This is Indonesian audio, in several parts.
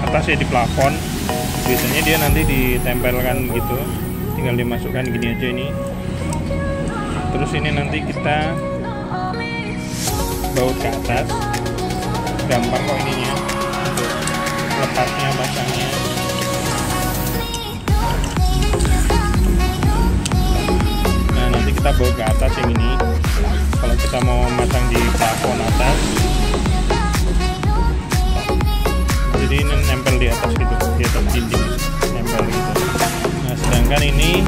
atas ya, di plafon. Biasanya dia nanti ditempelkan gitu, tinggal dimasukkan gini aja ini. Terus ini nanti kita baut ke atas, gampang kok ininya untuk lepasnya, pasangnya. Nah nanti kita baut ke atas yang ini. Kalau kita mau masang di plafon atas, jadi ini nempel di atas gitu, di atas dinding nempel gitu. Nah sedangkan ini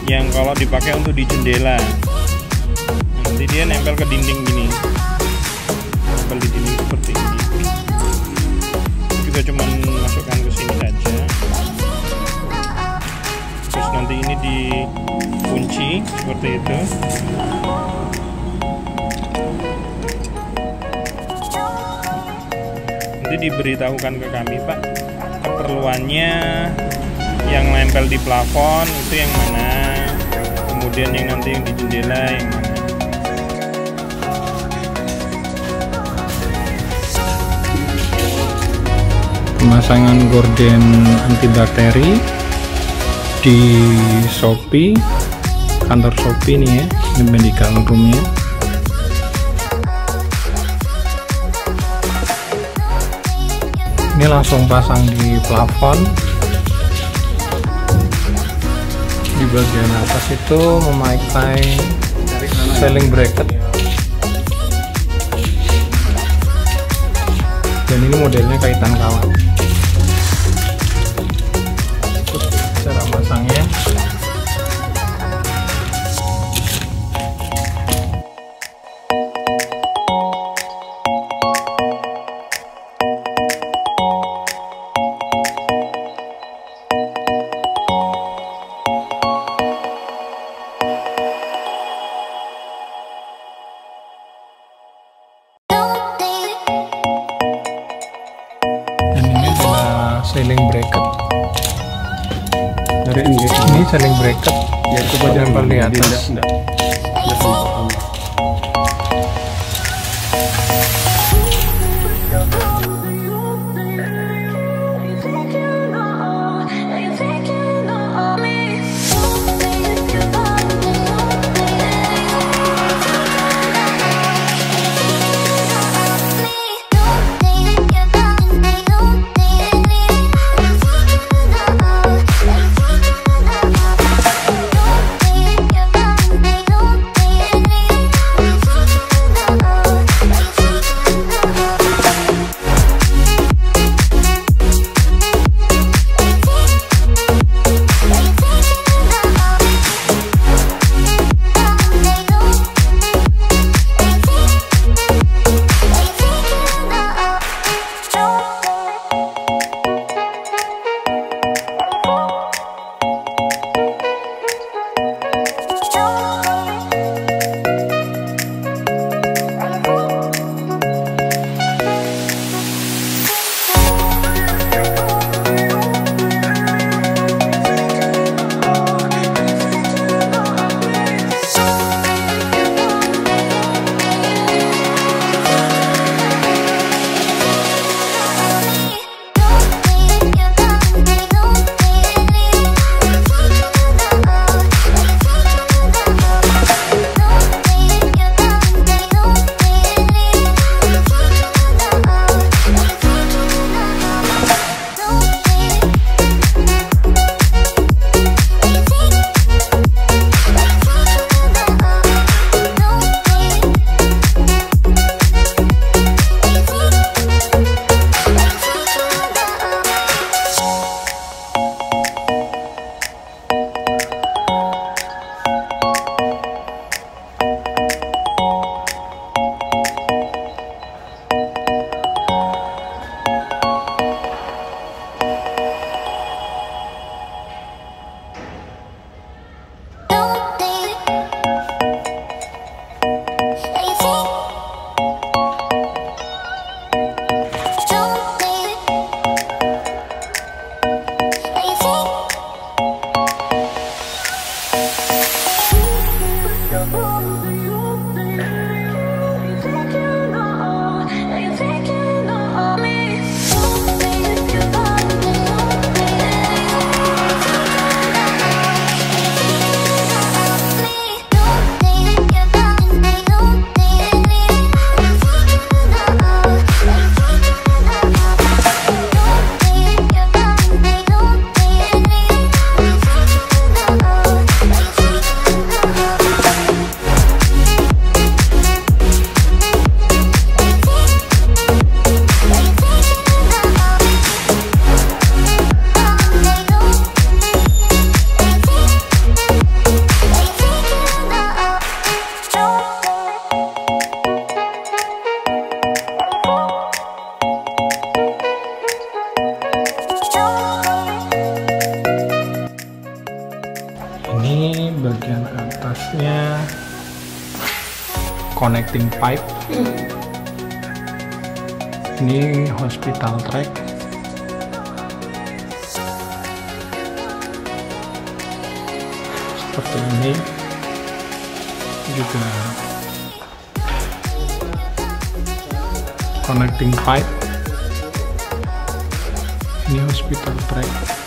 yang kalau dipakai untuk di jendela, nanti dia nempel ke dinding gini, nempel di dinding seperti ini. Juga cuman masukkan ke sini saja. Terus nanti ini dikunci seperti itu. Nanti diberitahukan ke kami, Pak, keperluannya yang nempel di plafon itu yang mana, kemudian yang nanti yang di jendela yang mana. Pemasangan gorden antibakteri di Shopee, kantor Shopee nih ya, ini medical roomnya. Ini langsung pasang di plafon. Di bagian atas itu memakai ceiling bracket, dan ini modelnya kaitan kawat. Terus cara masangnya, ceiling bracket. Ini ceiling bracket ya, coba nempel di atas. connecting pipe. Ini hospital track. Seperti ini juga connecting pipe. Ini hospital track.